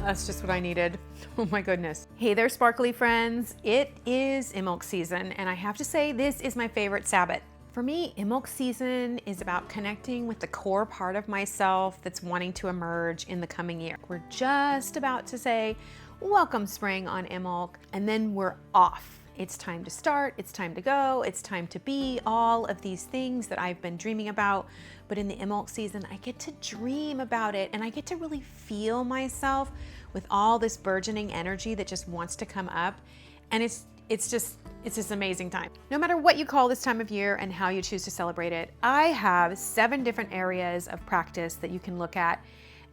That's just what I needed. Oh my goodness. Hey there, sparkly friends. It is Imbolc season, and I have to say this is my favorite Sabbath. For me, Imbolc season is about connecting with the core part of myself that's wanting to emerge in the coming year. We're just about to say, welcome spring on Imbolc, and then we're off. It's time to start, it's time to go, it's time to be all of these things that I've been dreaming about. But in the Imbolc season, I get to dream about it and I get to really feel myself with all this burgeoning energy that just wants to come up. And it's just an amazing time. No matter what you call this time of year and how you choose to celebrate it, I have 7 different areas of practice that you can look at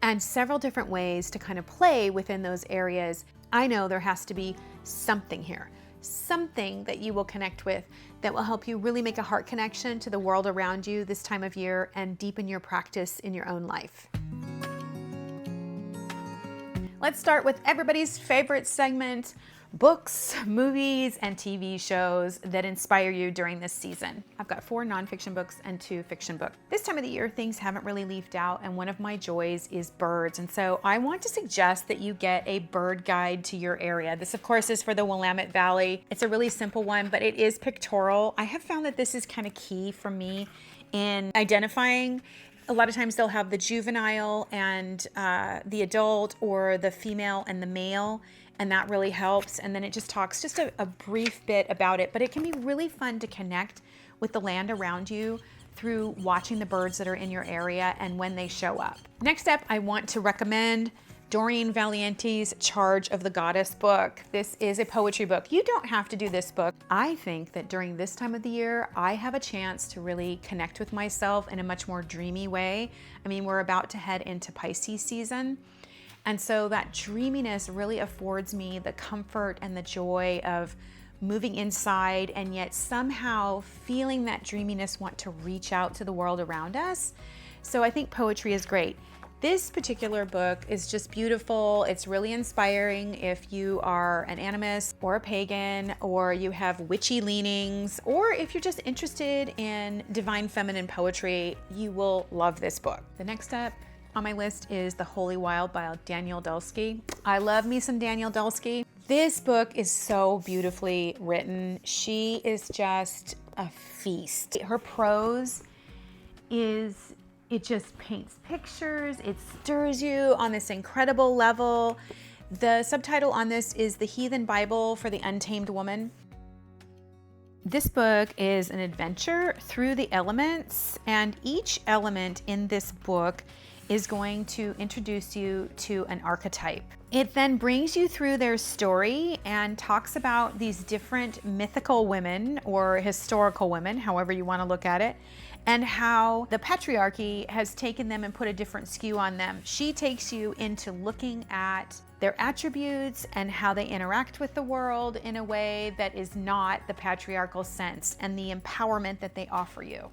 and several different ways to kind of play within those areas. I know there has to be something here, something that you will connect with that will help you really make a heart connection to the world around you this time of year and deepen your practice in your own life. Let's start with everybody's favorite segment, books, movies, and TV shows that inspire you during this season. I've got 4 nonfiction books and 2 fiction books. This time of the year, things haven't really leafed out, and one of my joys is birds. And so I want to suggest that you get a bird guide to your area. This, of course, is for the Willamette Valley. It's a really simple one, but it is pictorial. I have found that this is kind of key for me in identifying. A lot of times they'll have the juvenile and the adult, or the female and the male, and that really helps. And then it just talks just a brief bit about it, but it can be really fun to connect with the land around you through watching the birds that are in your area and when they show up. Next up, I want to recommend Doreen Valiente's Charge of the Goddess book. This is a poetry book. You don't have to do this book. I think that during this time of the year, I have a chance to really connect with myself in a much more dreamy way. I mean, we're about to head into Pisces season. And so that dreaminess really affords me the comfort and the joy of moving inside and yet somehow feeling that dreaminess want to reach out to the world around us. So I think poetry is great. This particular book is just beautiful. It's really inspiring if you are an animist or a pagan, or you have witchy leanings, or if you're just interested in divine feminine poetry, you will love this book. The next up on my list is The Holy Wild by Danielle Dulsky. I love me some Danielle Dulsky. This book is so beautifully written. She is just a feast. Her prose it just paints pictures, it stirs you on this incredible level. The subtitle on this is The Heathen Bible for the Untamed Woman. This book is an adventure through the elements, and each element in this book is going to introduce you to an archetype. It then brings you through their story and talks about these different mythical women or historical women, however you want to look at it, and how the patriarchy has taken them and put a different skew on them. She takes you into looking at their attributes and how they interact with the world in a way that is not the patriarchal sense, and the empowerment that they offer you.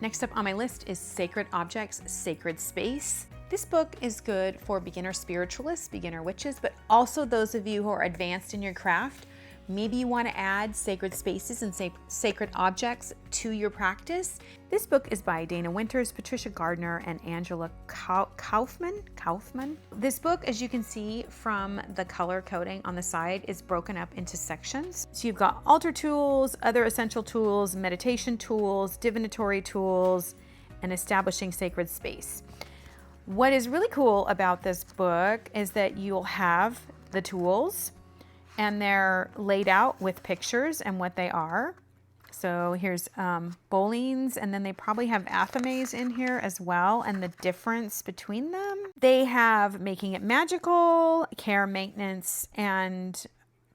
Next up on my list is Sacred Objects, Sacred Space. This book is good for beginner spiritualists, beginner witches, but also those of you who are advanced in your craft. Maybe you want to add sacred spaces and sacred objects to your practice. This book is by Dana Winters, Patricia Gardner, and Angela Kaufman. This book, as you can see from the color coding on the side, is broken up into sections. So you've got altar tools, other essential tools, meditation tools, divinatory tools, and establishing sacred space. What is really cool about this book is that you'll have the tools, and they're laid out with pictures and what they are. So here's bowlings, and then they probably have athames in here as well, and the difference between them. They have making it magical, care, maintenance, and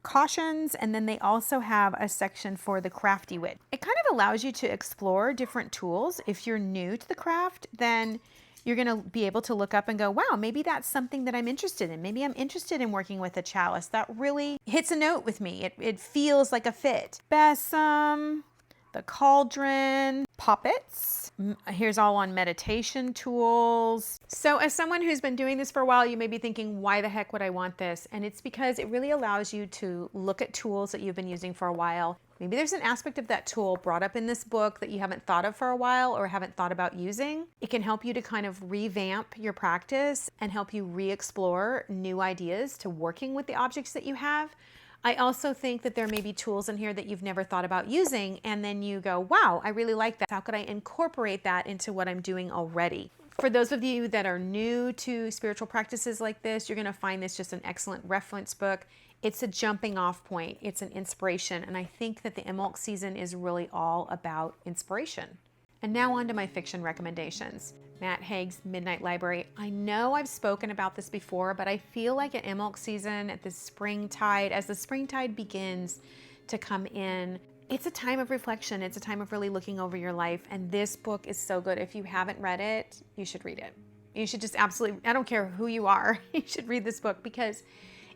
cautions, and then they also have a section for the crafty witch. It kind of allows you to explore different tools. If you're new to the craft, then you're going to be able to look up and go, wow, maybe that's something that I'm interested in. Maybe I'm interested in working with a chalice. That really hits a note with me. It feels like a fit. Besom, the cauldron, puppets. Here's all on meditation tools. So as someone who's been doing this for a while, you may be thinking, why the heck would I want this? And it's because it really allows you to look at tools that you've been using for a while, Maybe there's an aspect of that tool brought up in this book that you haven't thought of for a while or haven't thought about using. It can help you to kind of revamp your practice and help you re-explore new ideas to working with the objects that you have. I also think that there may be tools in here that you've never thought about using, and then you go, wow, I really like that. How could I incorporate that into what I'm doing already? For those of you that are new to spiritual practices like this, you're going to find this just an excellent reference book. It's a jumping off point. It's an inspiration. And I think that the Imbolc season is really all about inspiration. And now on to my fiction recommendations. Matt Haig's Midnight Library. I know I've spoken about this before, but I feel like at Imbolc season, at the Springtide, as the Springtide begins to come in, it's a time of reflection. It's a time of really looking over your life. And this book is so good. If you haven't read it, you should read it. You should just absolutely, I don't care who you are, you should read this book because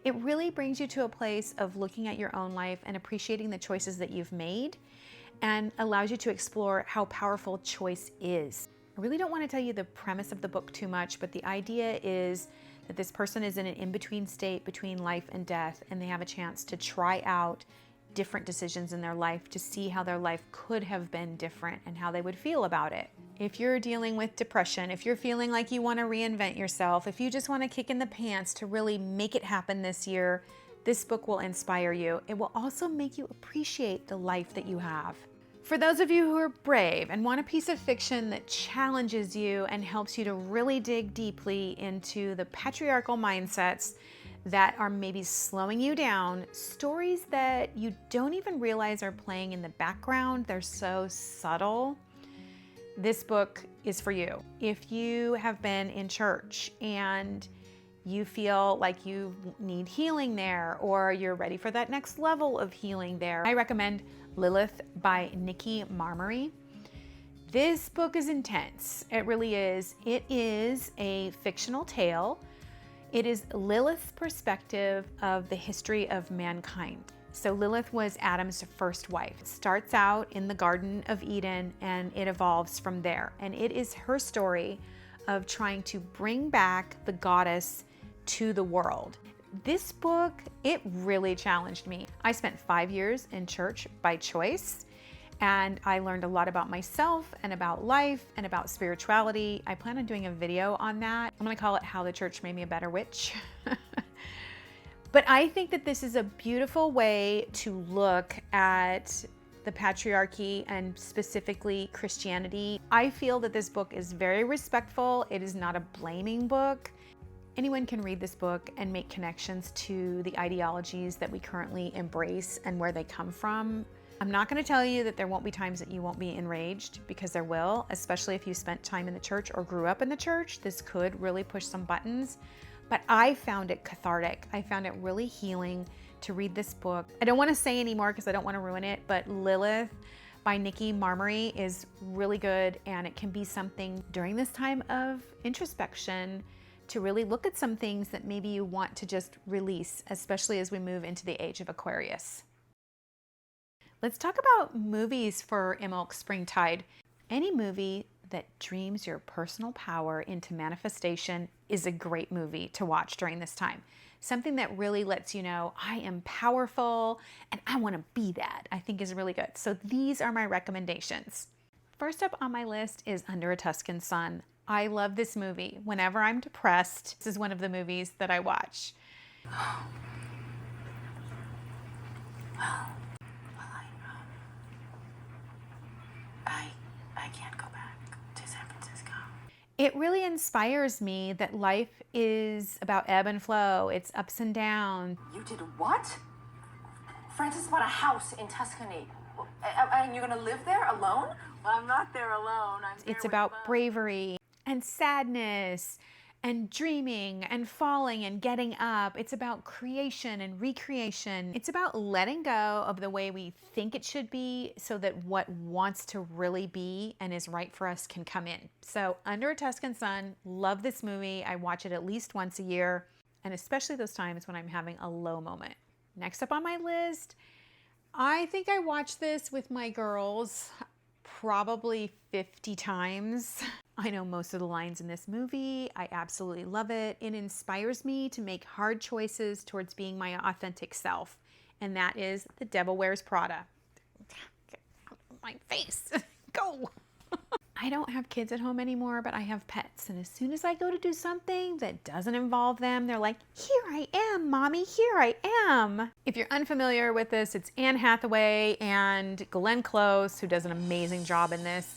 it really brings you to a place of looking at your own life and appreciating the choices that you've made and allows you to explore how powerful choice is. I really don't want to tell you the premise of the book too much, but the idea is that this person is in an in-between state between life and death, and they have a chance to try out different decisions in their life to see how their life could have been different and how they would feel about it. If you're dealing with depression, if you're feeling like you want to reinvent yourself, if you just want to kick in the pants to really make it happen this year, this book will inspire you. It will also make you appreciate the life that you have. For those of you who are brave and want a piece of fiction that challenges you and helps you to really dig deeply into the patriarchal mindsets that are maybe slowing you down, stories that you don't even realize are playing in the background, they're so subtle, this book is for you. If you have been in church and you feel like you need healing there, or you're ready for that next level of healing there, I recommend Lilith by Nikki Marmory. This book is intense. It really is. It is a fictional tale. It is Lilith's perspective of the history of mankind. So Lilith was Adam's first wife. It starts out in the Garden of Eden and it evolves from there. And it is her story of trying to bring back the goddess to the world. This book, it really challenged me. I spent 5 years in church by choice, and I learned a lot about myself and about life and about spirituality. I plan on doing a video on that. I'm gonna call it How the Church Made Me a Better Witch. But I think that this is a beautiful way to look at the patriarchy and specifically Christianity. I feel that this book is very respectful. It is not a blaming book. Anyone can read this book and make connections to the ideologies that we currently embrace and where they come from. I'm not going to tell you that there won't be times that you won't be enraged, because there will, especially if you spent time in the church or grew up in the church. This could really push some buttons, but I found it cathartic. I found it really healing to read this book. I don't want to say any more because I don't want to ruin it, but Lilith by Nikki Marmory is really good, and it can be something during this time of introspection to really look at some things that maybe you want to just release, especially as we move into the age of Aquarius. Let's talk about movies for Imbolc Springtide. Any movie that dreams your personal power into manifestation is a great movie to watch during this time. Something that really lets you know, I am powerful and I want to be that, I think is really good. So these are my recommendations. First up on my list is Under a Tuscan Sun. I love this movie. Whenever I'm depressed, this is one of the movies that I watch. I can't go back to San Francisco. It really inspires me that life is about ebb and flow. It's ups and downs. You did what? Francis bought a house in Tuscany. And you're gonna live there alone? Well, I'm not there alone. It's about bravery and sadness and dreaming and falling and getting up. It's about creation and recreation. It's about letting go of the way we think it should be so that what wants to really be and is right for us can come in. So Under a Tuscan Sun, love this movie. I watch it at least once a year, and especially those times when I'm having a low moment. Next up on my list, I think I watched this with my girls probably 50 times. I know most of the lines in this movie. I absolutely love it. It inspires me to make hard choices towards being my authentic self. And that is The Devil Wears Prada. my face. Go. I don't have kids at home anymore, but I have pets. And as soon as I go to do something that doesn't involve them, they're like, here I am, mommy, here I am. If you're unfamiliar with this, it's Anne Hathaway and Glenn Close, who does an amazing job in this.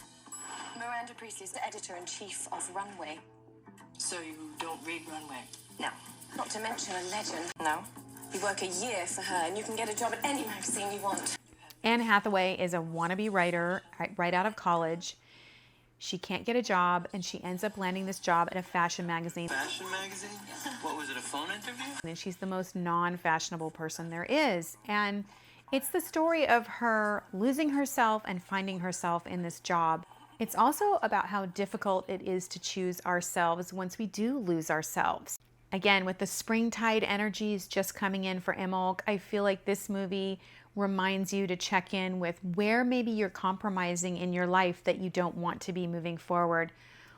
Miranda Priestley's the editor-in-chief of Runway. So you don't read Runway? No. Not to mention a legend. No. You work a year for her and you can get a job at any magazine you want. Anne Hathaway is a wannabe writer right out of college. She can't get a job, and she ends up landing this job at a fashion magazine. Fashion magazine? What was it, a phone interview? And she's the most non-fashionable person there is. And it's the story of her losing herself and finding herself in this job. It's also about how difficult it is to choose ourselves once we do lose ourselves. Again, with the springtide energies just coming in for Imbolc, I feel like this movie reminds you to check in with where maybe you're compromising in your life that you don't want to be moving forward.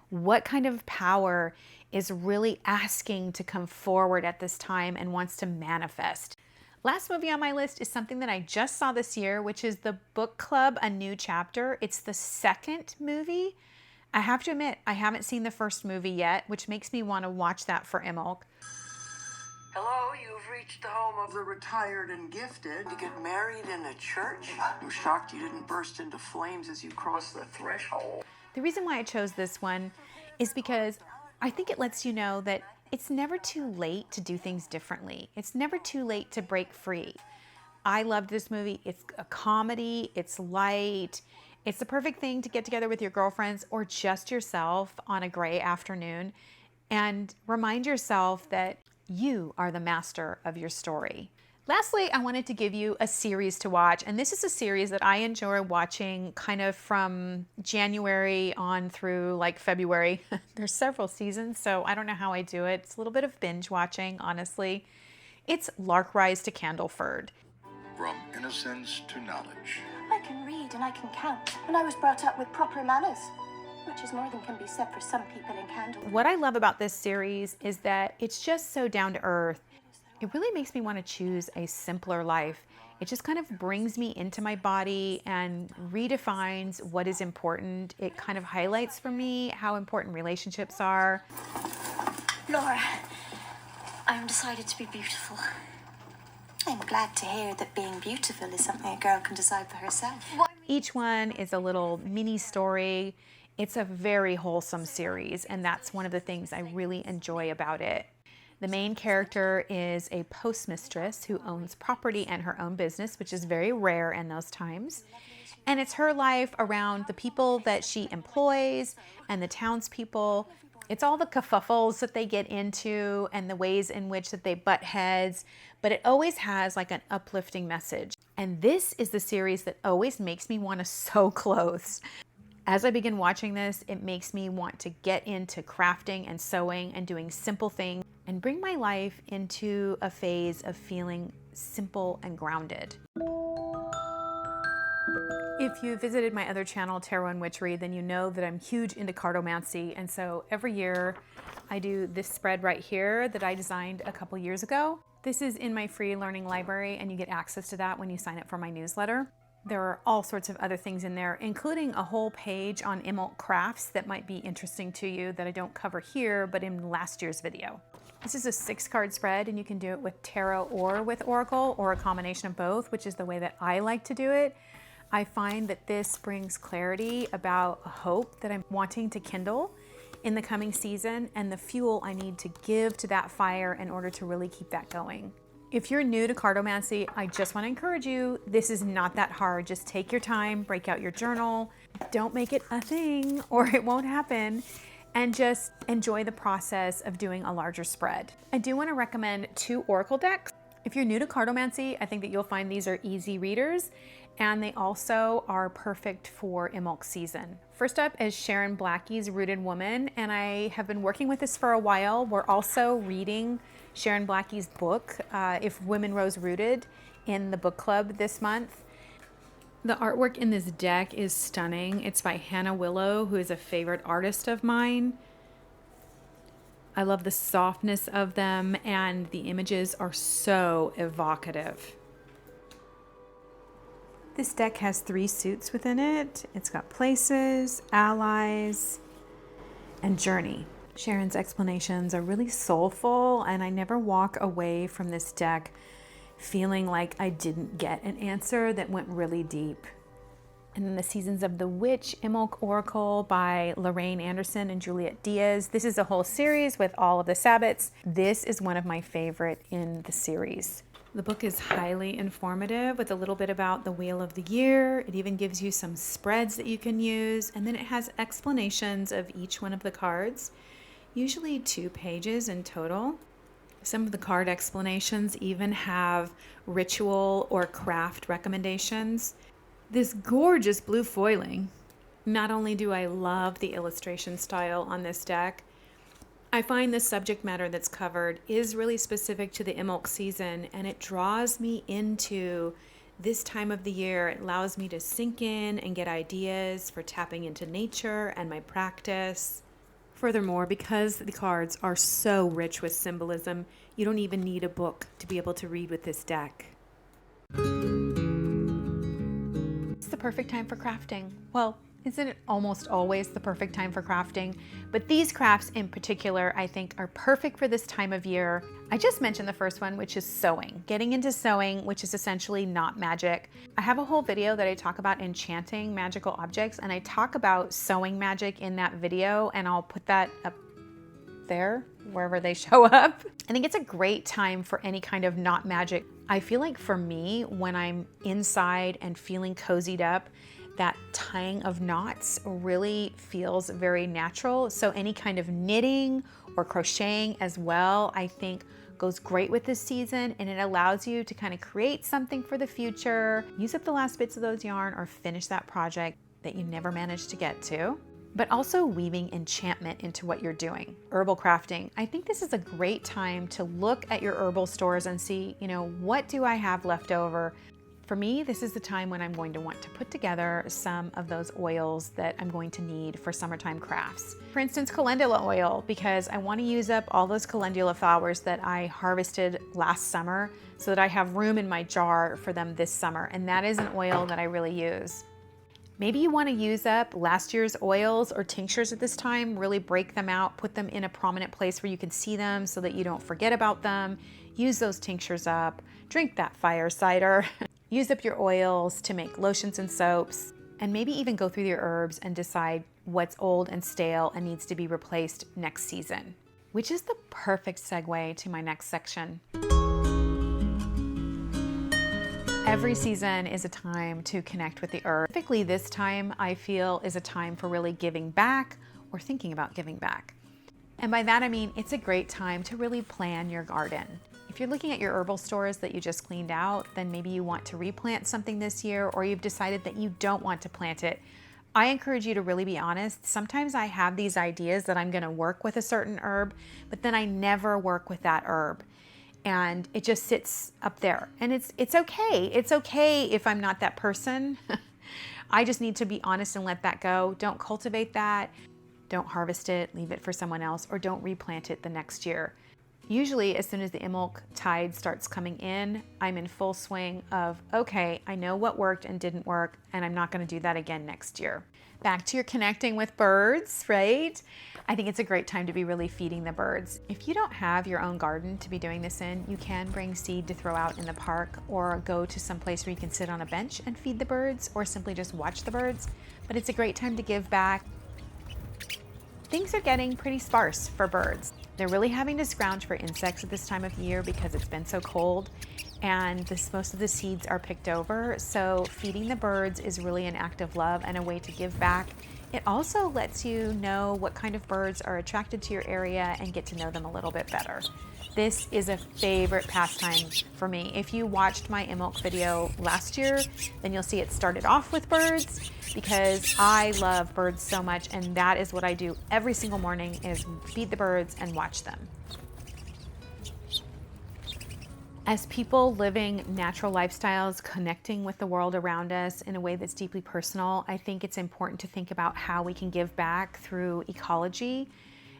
What kind of power is really asking to come forward at this time and wants to manifest? Last movie on my list is something that I just saw this year, which is the book club, A New Chapter. It's the second movie. I have to admit, I haven't seen the first movie yet, which makes me want to watch that for Imbolc. Hello, you've reached the home of the retired and gifted. You get married in a church? I'm shocked you didn't burst into flames as you crossed the threshold. The reason why I chose this one is because I think it lets you know that it's never too late to do things differently. It's never too late to break free. I loved this movie. It's a comedy, it's light. It's the perfect thing to get together with your girlfriends or just yourself on a gray afternoon and remind yourself that you are the master of your story. Lastly, I wanted to give you a series to watch, and this is a series that I enjoy watching kind of from January on through like February. There's several seasons, so I don't know how I do it. It's a little bit of binge watching, honestly. It's Lark Rise to Candleford. From innocence to knowledge. I can read and I can count, and I was brought up with proper manners, which is more than can be said for some people in Candle. What I love about this series is that it's just so down to earth. It really makes me want to choose a simpler life. It just kind of brings me into my body and redefines what is important. It kind of highlights for me how important relationships are. Laura, I am decided to be beautiful. I'm glad to hear that being beautiful is something a girl can decide for herself. Each one is a little mini story. It's a very wholesome series, and that's one of the things I really enjoy about it. The main character is a postmistress who owns property and her own business, which is very rare in those times. And it's her life around the people that she employs and the townspeople. It's all the kerfuffles that they get into and the ways in which that they butt heads, but it always has like an uplifting message. And this is the series that always makes me want to sew clothes. As I begin watching this, it makes me want to get into crafting and sewing and doing simple things and bring my life into a phase of feeling simple and grounded. If you visited my other channel, Tarot and Witchery, then you know that I'm huge into cartomancy. And so every year I do this spread right here that I designed a couple years ago. This is in my free learning library, and you get access to that when you sign up for my newsletter. There are all sorts of other things in there, including a whole page on Imbolc crafts that might be interesting to you that I don't cover here, but in last year's video. This is a 6-card spread, and you can do it with tarot or with oracle, or a combination of both, which is the way that I like to do it. I find that this brings clarity about a hope that I'm wanting to kindle in the coming season and the fuel I need to give to that fire in order to really keep that going. If you're new to cartomancy, I just want to encourage you, this is not that hard. Just take your time, break out your journal, don't make it a thing or it won't happen, and just enjoy the process of doing a larger spread. I do want to recommend 2 oracle decks. If you're new to cartomancy, I think that you'll find these are easy readers, and they also are perfect for Imbolc season. First up is Sharon Blackie's Rooted Woman, and I have been working with this for a while. We're also reading Sharon Blackie's book, If Women Rose Rooted, in the book club this month. The artwork in this deck is stunning. It's by Hannah Willow, who is a favorite artist of mine. I love the softness of them, and the images are so evocative. This deck has 3 suits within it. It's got Places, Allies, and Journey. Sharon's explanations are really soulful, and I never walk away from this deck feeling like I didn't get an answer that went really deep. And then the Seasons of the Witch, Imbolc Oracle by Lorraine Anderson and Juliet Diaz. This is a whole series with all of the sabbaths. This is one of my favorite in the series. The book is highly informative with a little bit about the Wheel of the Year. It even gives you some spreads that you can use, and then it has explanations of each one of the cards, usually 2 pages in total. Some of the card explanations even have ritual or craft recommendations. This gorgeous blue foiling. Not only do I love the illustration style on this deck, I find the subject matter that's covered is really specific to the Imbolc season, and it draws me into this time of the year. It allows me to sink in and get ideas for tapping into nature and my practice. Furthermore, because the cards are so rich with symbolism, you don't even need a book to be able to read with this deck. It's the perfect time for crafting. Well, isn't it almost always the perfect time for crafting? But these crafts in particular, I think, are perfect for this time of year. I just mentioned the first one, which is sewing. Getting into sewing, which is essentially not magic. I have a whole video that I talk about enchanting magical objects, and I talk about sewing magic in that video, and I'll put that up there, wherever they show up. I think it's a great time for any kind of not magic. I feel like for me, when I'm inside and feeling cozied up, that tying of knots really feels very natural. So any kind of knitting or crocheting as well, I think goes great with this season, and it allows you to kind of create something for the future, use up the last bits of those yarn, or finish that project that you never managed to get to. But also weaving enchantment into what you're doing. Herbal crafting. I think this is a great time to look at your herbal stores and see, what do I have left over? For me, this is the time when I'm going to want to put together some of those oils that I'm going to need for summertime crafts. For instance, calendula oil, because I want to use up all those calendula flowers that I harvested last summer so that I have room in my jar for them this summer. And that is an oil that I really use. Maybe you want to use up last year's oils or tinctures at this time, really break them out, put them in a prominent place where you can see them so that you don't forget about them. Use those tinctures up, drink that fire cider. Use up your oils to make lotions and soaps, and maybe even go through your herbs and decide what's old and stale and needs to be replaced next season, which is the perfect segue to my next section. Every season is a time to connect with the earth. Typically this time I feel is a time for really giving back or thinking about giving back. And by that I mean it's a great time to really plan your garden. If you're looking at your herbal stores that you just cleaned out, then maybe you want to replant something this year, or you've decided that you don't want to plant it. I encourage you to really be honest. Sometimes I have these ideas that I'm gonna work with a certain herb, but then I never work with that herb. And it just sits up there. And it's okay. It's okay if I'm not that person. I just need to be honest and let that go. Don't cultivate that. Don't harvest it, leave it for someone else, or don't replant it the next year. Usually, as soon as the Imbolc tide starts coming in, I'm in full swing of, okay, I know what worked and didn't work, and I'm not gonna do that again next year. Back to your connecting with birds, right? I think it's a great time to be really feeding the birds. If you don't have your own garden to be doing this in, you can bring seed to throw out in the park, or go to some place where you can sit on a bench and feed the birds, or simply just watch the birds. But it's a great time to give back. Things are getting pretty sparse for birds. They're really having to scrounge for insects at this time of year because it's been so cold, and most of the seeds are picked over. So feeding the birds is really an act of love and a way to give back. It also lets you know what kind of birds are attracted to your area and get to know them a little bit better. This is a favorite pastime for me. If you watched my Imbolc video last year, then you'll see it started off with birds, because I love birds so much, and that is what I do every single morning, is feed the birds and watch them. As people living natural lifestyles, connecting with the world around us in a way that's deeply personal, I think it's important to think about how we can give back through ecology.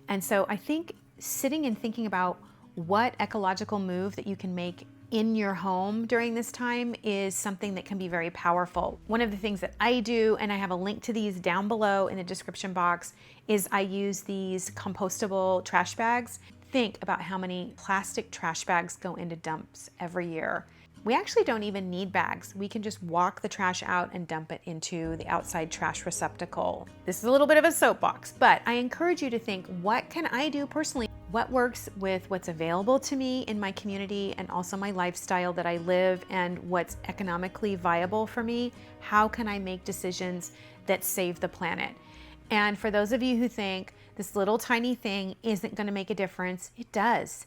And so I think sitting and thinking about what ecological move that you can make in your home during this time is something that can be very powerful. One of the things that I do, and I have a link to these down below in the description box, is I use these compostable trash bags. Think about how many plastic trash bags go into dumps every year. We actually don't even need bags. We can just walk the trash out and dump it into the outside trash receptacle. This is a little bit of a soapbox, but I encourage you to think, what can I do personally? What works with what's available to me in my community and also my lifestyle that I live, and what's economically viable for me? How can I make decisions that save the planet? And for those of you who think this little tiny thing isn't going to make a difference, it does.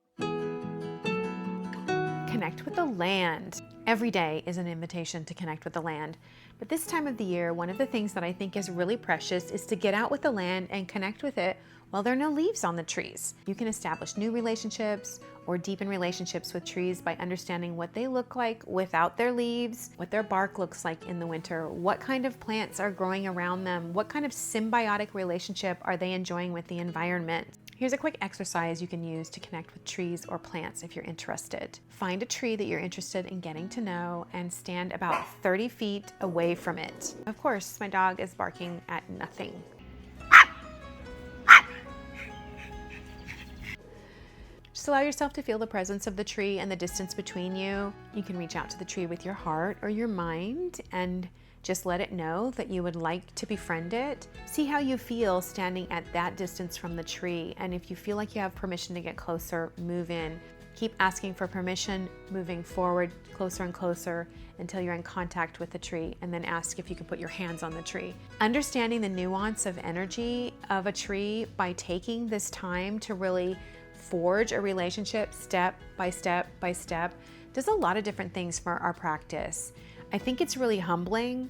Connect with the land. Every day is an invitation to connect with the land. But this time of the year, one of the things that I think is really precious is to get out with the land and connect with it while there are no leaves on the trees. You can establish new relationships or deepen relationships with trees by understanding what they look like without their leaves, what their bark looks like in the winter, what kind of plants are growing around them, what kind of symbiotic relationship are they enjoying with the environment. Here's a quick exercise you can use to connect with trees or plants if you're interested. Find a tree that you're interested in getting to know and stand about 30 feet away from it. Of course, my dog is barking at nothing. Just allow yourself to feel the presence of the tree and the distance between you. You can reach out to the tree with your heart or your mind and just let it know that you would like to befriend it. See how you feel standing at that distance from the tree. And if you feel like you have permission to get closer, move in. Keep asking for permission, moving forward closer and closer until you're in contact with the tree, and then ask if you can put your hands on the tree. Understanding the nuance of energy of a tree by taking this time to really forge a relationship step by step by step does a lot of different things for our practice. I think it's really humbling.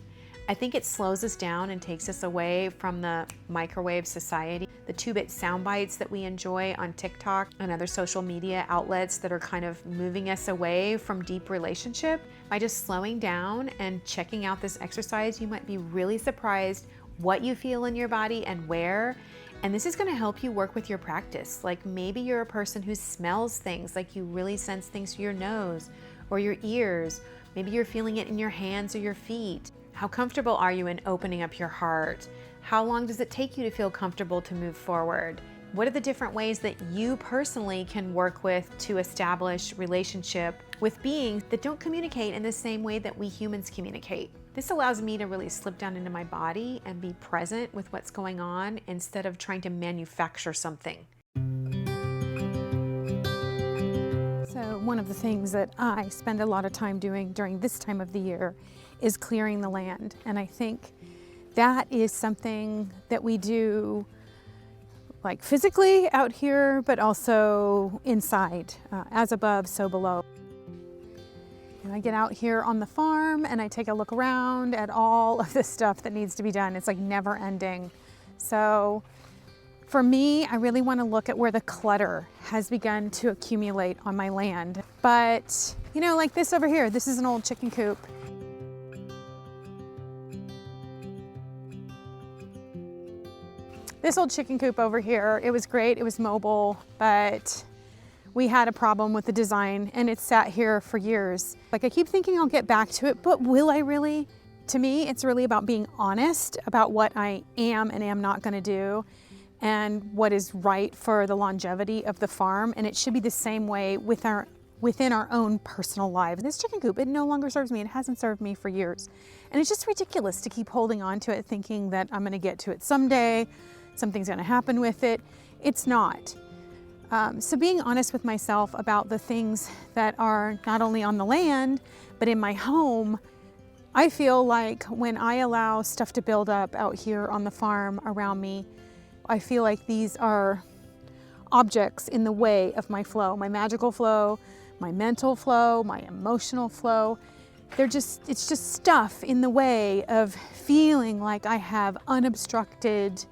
I think it slows us down and takes us away from the microwave society, the 2-bit sound bites that we enjoy on TikTok and other social media outlets that are kind of moving us away from deep relationship. By just slowing down and checking out this exercise, you might be really surprised what you feel in your body and where. And this is going to help you work with your practice. Like maybe you're a person who smells things, like you really sense things through your nose or your ears. Maybe you're feeling it in your hands or your feet. How comfortable are you in opening up your heart? How long does it take you to feel comfortable to move forward? What are the different ways that you personally can work with to establish relationship with beings that don't communicate in the same way that we humans communicate? This allows me to really slip down into my body and be present with what's going on instead of trying to manufacture something. So one of the things that I spend a lot of time doing during this time of the year is clearing the land. And I think that is something that we do like physically out here, but also inside, as above, so below. And I get out here on the farm and I take a look around at all of the stuff that needs to be done. It's like never ending. So for me, I really want to look at where the clutter has begun to accumulate on my land. But, you know, like this over here, this is an old chicken coop. This old chicken coop over here, it was great, it was mobile, but we had a problem with the design and it sat here for years. Like I keep thinking I'll get back to it, but will I really? To me, it's really about being honest about what I am and am not gonna do and what is right for the longevity of the farm. And it should be the same way within our own personal lives. This chicken coop, it no longer serves me. It hasn't served me for years. And it's just ridiculous to keep holding on to it thinking that I'm gonna get to it someday, something's gonna happen with it. It's not. So being honest with myself about the things that are not only on the land, but in my home, I feel like when I allow stuff to build up out here on the farm around me, I feel like these are objects in the way of my flow, my magical flow, my mental flow, my emotional flow. It's just stuff in the way of feeling like I have unobstructed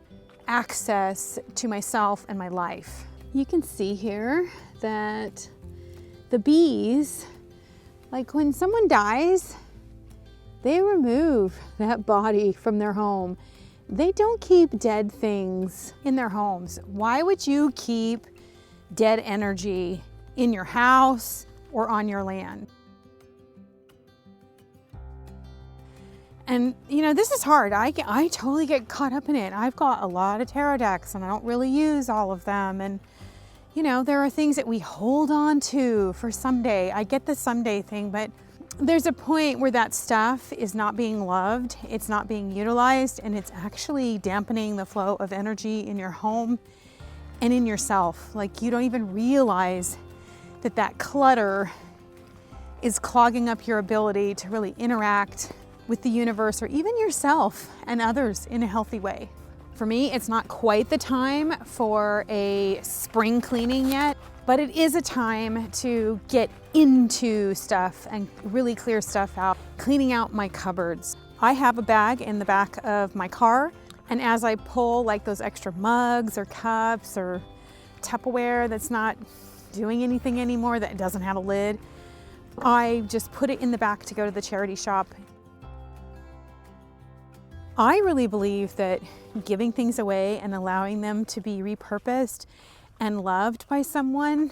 access to myself and my life. You can see here that the bees, like when someone dies, they remove that body from their home. They don't keep dead things in their homes. Why would you keep dead energy in your house, or on your land. And you know, this is hard. I totally get caught up in it. I've got a lot of tarot decks and I don't really use all of them. And you know, there are things that we hold on to for someday. I get the someday thing, but there's a point where that stuff is not being loved, it's not being utilized, and it's actually dampening the flow of energy in your home and in yourself. Like, you don't even realize that that clutter is clogging up your ability to really interact with the universe or even yourself and others in a healthy way. For me, it's not quite the time for a spring cleaning yet, but it is a time to get into stuff and really clear stuff out, cleaning out my cupboards. I have a bag in the back of my car, and as I pull like those extra mugs or cups or Tupperware that's not doing anything anymore, that doesn't have a lid, I just put it in the back to go to the charity shop. I really believe that giving things away and allowing them to be repurposed and loved by someone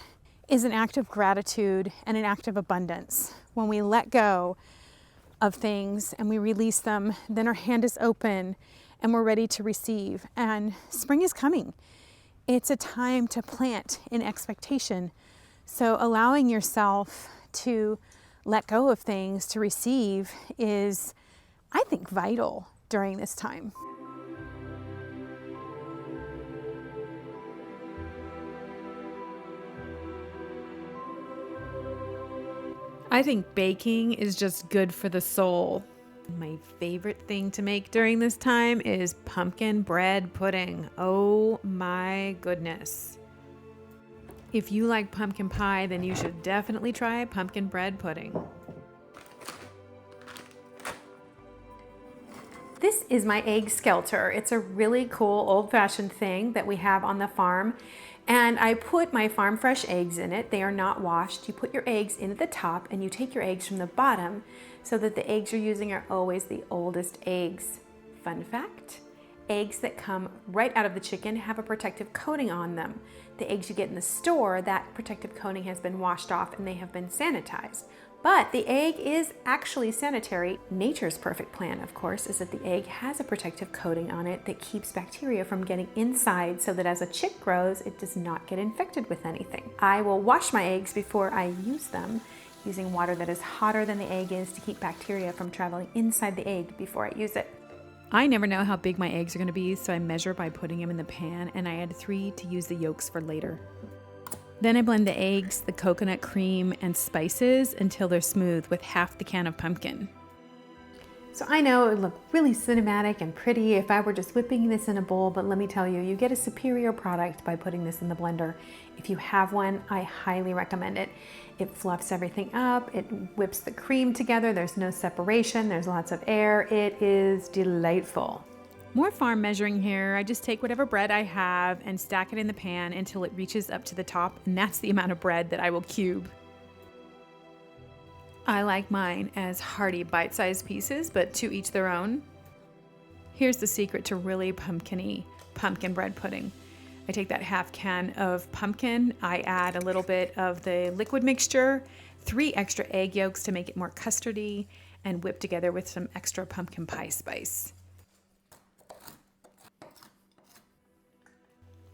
is an act of gratitude and an act of abundance. When we let go of things and we release them, then our hand is open and we're ready to receive. And spring is coming. It's a time to plant in expectation. So allowing yourself to let go of things, to receive, is, I think, vital during this time. I think baking is just good for the soul. My favorite thing to make during this time is pumpkin bread pudding. Oh my goodness. If you like pumpkin pie, then you should definitely try pumpkin bread pudding. This is my egg skelter. It's a really cool old-fashioned thing that we have on the farm. And I put my farm fresh eggs in it. They are not washed. You put your eggs in at the top and you take your eggs from the bottom so that the eggs you're using are always the oldest eggs. Fun fact, eggs that come right out of the chicken have a protective coating on them. The eggs you get in the store, that protective coating has been washed off and they have been sanitized. But the egg is actually sanitary. Nature's perfect plan, of course, is that the egg has a protective coating on it that keeps bacteria from getting inside so that as a chick grows, it does not get infected with anything. I will wash my eggs before I use them, using water that is hotter than the egg is to keep bacteria from traveling inside the egg before I use it. I never know how big my eggs are gonna be, so I measure by putting them in the pan, and I add 3 to use the yolks for later. Then I blend the eggs, the coconut cream, and spices until they're smooth with half the can of pumpkin. So I know it would look really cinematic and pretty if I were just whipping this in a bowl, but let me tell you, you get a superior product by putting this in the blender. If you have one, I highly recommend it. It fluffs everything up, it whips the cream together, there's no separation, there's lots of air. It is delightful. More farm measuring here. I just take whatever bread I have and stack it in the pan until it reaches up to the top, and that's the amount of bread that I will cube. I like mine as hearty bite-sized pieces, but to each their own. Here's the secret to really pumpkin-y pumpkin bread pudding. I take that half can of pumpkin, I add a little bit of the liquid mixture, 3 extra egg yolks to make it more custardy, and whip together with some extra pumpkin pie spice.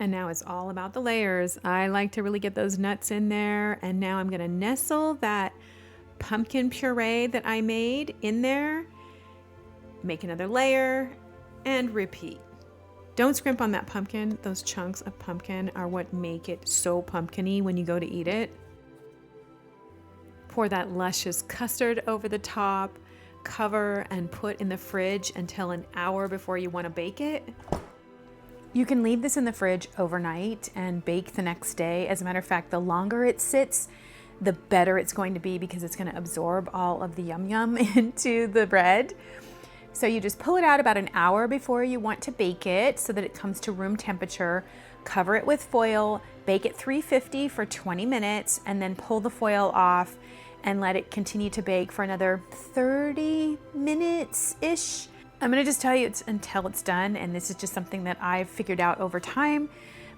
And now it's all about the layers. I like to really get those nuts in there. And now I'm gonna nestle that pumpkin puree that I made in there, make another layer, and repeat. Don't scrimp on that pumpkin. Those chunks of pumpkin are what make it so pumpkin-y when you go to eat it. Pour that luscious custard over the top, cover and put in the fridge until an hour before you wanna bake it. You can leave this in the fridge overnight and bake the next day. As a matter of fact, the longer it sits, the better it's going to be because it's going to absorb all of the yum yum into the bread. So you just pull it out about an hour before you want to bake it so that it comes to room temperature. Cover it with foil, bake at 350 for 20 minutes, and then pull the foil off and let it continue to bake for another 30 minutes-ish. I'm gonna just tell you it's until it's done, and this is just something that I've figured out over time,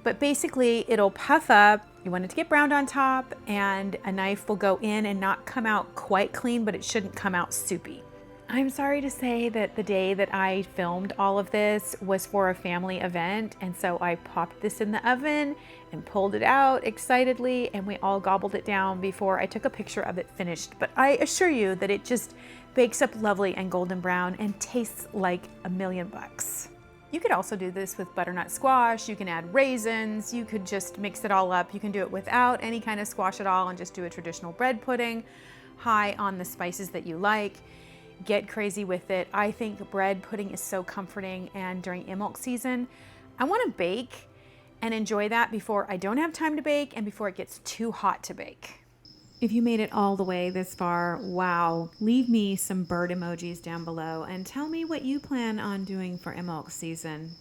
But basically it'll puff up. You want it to get browned on top, and a knife will go in and not come out quite clean, but it shouldn't come out soupy. I'm sorry to say that the day that I filmed all of this was for a family event, and so I popped this in the oven and pulled it out excitedly, and we all gobbled it down before I took a picture of it finished. But I assure you that it just bakes up lovely and golden brown and tastes like $1,000,000. You could also do this with butternut squash. You can add raisins. You could just mix it all up. You can do it without any kind of squash at all and just do a traditional bread pudding, high on the spices that you like. Get crazy with it. I think bread pudding is so comforting, and during Imbolc season, I want to bake and enjoy that before I don't have time to bake and before it gets too hot to bake. If you made it all the way this far, wow, leave me some bird emojis down below and tell me what you plan on doing for Imbolc season.